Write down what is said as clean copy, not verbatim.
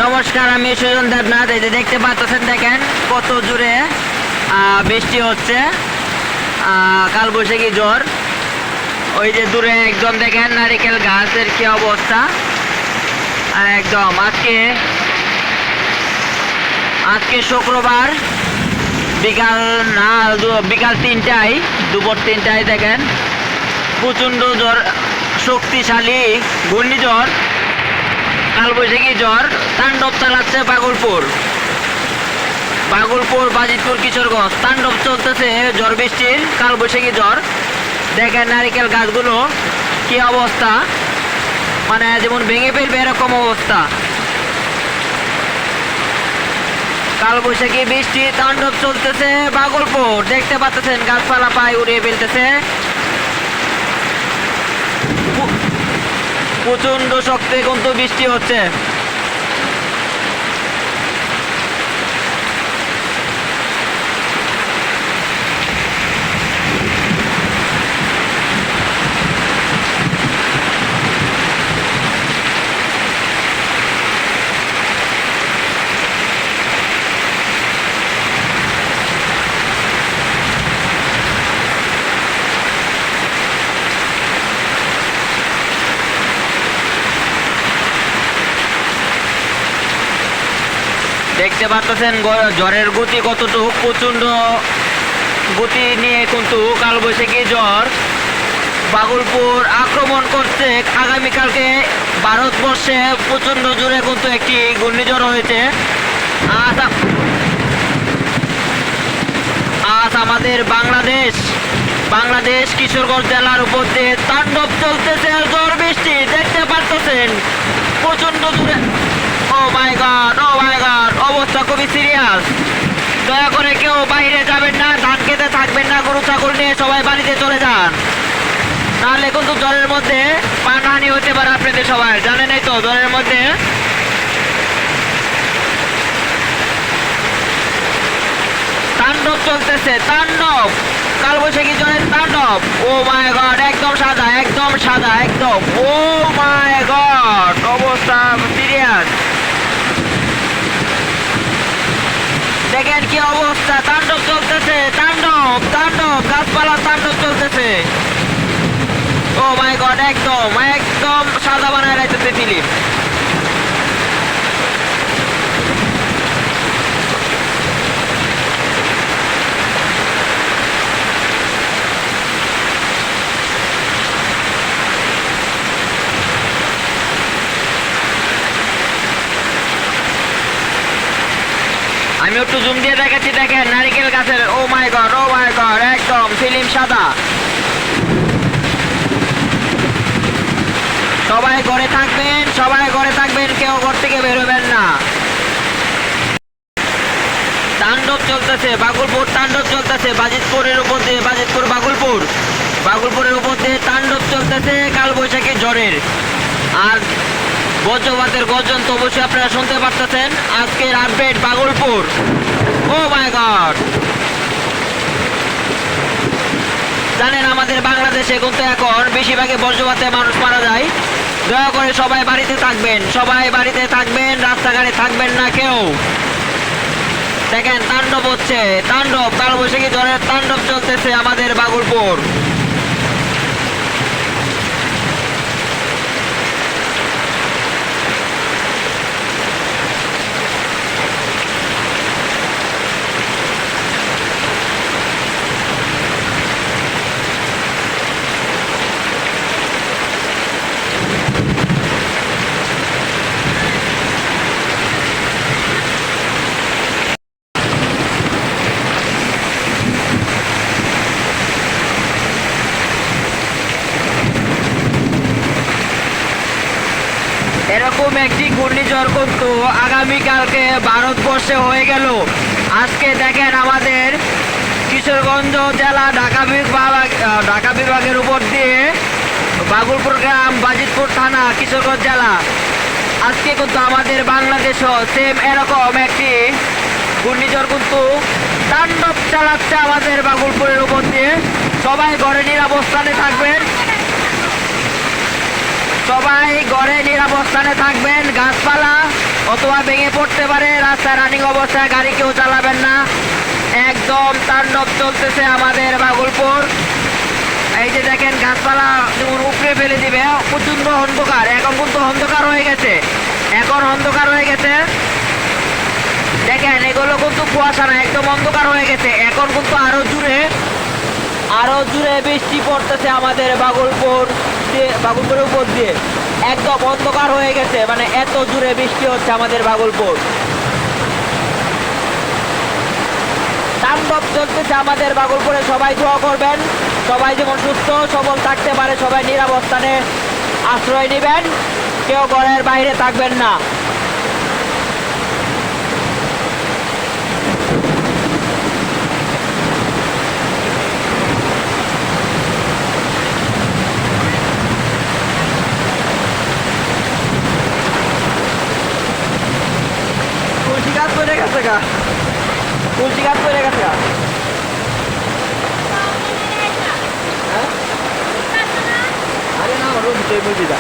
নমস্কার, আমি সুজন দেবনাথ। এই যে দেখতে পাচ্ছেন, দেখেন কত জোরে বৃষ্টি হচ্ছে, কালবৈশাখী ঝড়। ওই যে দূরে একদম দেখেন নারিকেল গাছের কি অবস্থা। একদম আজকে শুক্রবার বিকাল 3টায়, দুপুর 3টায় দেখেন প্রচণ্ড ঝড়, শক্তিশালী ঘূর্ণিঝড় কালবৈশাখী ঝড় তাণ্ডব চালাচ্ছে বাগলপুর, বাজিতপুর, কিশোরগঞ্জ। তাণ্ডব চলতেছে ঝড় বৃষ্টির, কালবৈশাখী ঝড়। দেখেন নারিকেল গাছগুলো কি অবস্থা, মানে যেমন ভেঙে ফেলবে এরকম অবস্থা। কালবৈশাখী বৃষ্টি তাণ্ডব চলতেছে বাগলপুর, দেখতে পাচ্ছেন গাছপালা পায়ে উড়িয়ে ফেলতেছে। প্রচন্ড শক্তি কিন্তু বৃষ্টি হচ্ছে। দেখতে পাচ্ছেন ঝড়ের গতি কতটুকু, প্রচন্ড গতি নিয়ে কিন্তু কালবৈশাখী ঝড় বাগলপুর আক্রমণ করছে। আগামীকালকে ভারতবর্ষে প্রচন্ড জোরে কিন্তু একটি ঘূর্ণিঝড় হয়েছে। আজ আমাদের বাংলাদেশ কিশোরগঞ্জ জেলার উপর দিয়ে তাণ্ডব চলতেছে ঝড় বৃষ্টি, দেখতে পাচ্ছেন প্রচন্ড জোরে। ও মাই গড, অবস্থা খুবই সিরিয়াস। দয়া করে কেউ বাইরে যাবেন না, ধান খেতে থাকবেন না, গরু ছাগল নিয়ে সবাই বাড়িতে চলে যান, নাহলে কিন্তু জ্বরের মধ্যে প্রাণহানি হতে পারে আপনাদের সবাই। জানেনই তো জ্বরের মধ্যে তাণ্ডব চলতেছে, তাণ্ডব কালবৈশাখী ঝড়ের তাণ্ডব। ও মাই গড, একদম সাদা, একদম। ও মাই গড, অবস্থা সিরিয়াস। দেখেন কি অবস্থা, তাণ্ডব চলতেছে, তাণ্ডব গাছপালা তাণ্ডব চলতেছে। ও মাই গড, একদম সাদা বানায় রাখতেছে ফিলিপ। আমি একটু জুম দিয়ে দেখাচ্ছি, দেখেন নারিকেল গাছের। ও মাই গড, একদম ফিল্ম সাদা। সবাই ঘরে থাকবেন, কেউ ঘর থেকে বেরোবেন না। তাণ্ডব চলতেছে বাগলপুর, বাজিতপুরের উপর দিয়ে, বাগলপুরের উপর দিয়ে তাণ্ডব চলতেছে কালবৈশাখী ঝড়ের। আর বজ্রপাতের গর্জন তো অবশ্যই আপনারা শুনতে পারতেছেন। আজকের আপডেট বাগলপুর। ও মাই গড, জানেন আমাদের বাংলাদেশে কিন্তু এখন বেশিরভাগই বজ্রপাতে মানুষ মারা যায়। দয়া করে সবাই বাড়িতে থাকবেন, রাস্তাঘাটে থাকবেন না কেউ। দেখেন তাণ্ডব হচ্ছে, কালবৈশাখী ঝড়ের তাণ্ডব চলতেছে আমাদের বাগলপুর। এরকম একটি ঘূর্ণিঝড় কিন্তু আগামীকালকে ভারতবর্ষে হয়ে গেল। আজকে দেখেন আমাদের কিশোরগঞ্জ জেলা ঢাকা বিভাগের উপর দিয়ে বাগলপুর গ্রাম, বাজিতপুর থানা, কিশোরগঞ্জ জেলা। আজকে কিন্তু আমাদের বাংলাদেশও সেম এরকম একটি ঘূর্ণিঝড় কিন্তু তাণ্ডব চালাচ্ছে আমাদের বাগলপুরের উপর দিয়ে। সবাই ঘরে নিরাপস্থানে থাকবেন, সবাই ঘরে নিরাপস্থানে থাকবেন। গাছপালা অত অথবা ভেঙে পড়তে পারে। রাস্তায় রানিং অবস্থায় গাড়ি কেউ চালাবেন না। একদম তাণ্ডব চলতেছে আমাদের ভাগলপুর। এই যে দেখেন গাছপালা যেমন উপড়ে ফেলে দিবে, প্রচন্ড অন্ধকার। এখন কিন্তু অন্ধকার হয়ে গেছে, এখন অন্ধকার হয়ে গেছে। দেখেন এগুলো কিন্তু কুয়াশা না, একদম অন্ধকার হয়ে গেছে। এখন কিন্তু আরো জুড়ে বৃষ্টি পড়তেছে আমাদের ভাগলপুরের উপর দিয়ে। একদম অন্ধকার হয়ে গেছে, মানে এত জুড়ে বৃষ্টি হচ্ছে আমাদের ভাগলপুর। তাণ্ডব চলতেছে আমাদের ভাগলপুরে। সবাই দোয়া করবেন, সবাই যেমন সুস্থ সবল থাকতে পারে, সবাই নিরাপদ স্থানে আশ্রয় নেবেন, কেউ ঘরের বাইরে থাকবেন না। তুলসী গাছ পড়ে গেছে গা, তুলসী গাছ পড়ে গেছে গা। হ্যাঁ? আরে না, রোদ মুরগিটা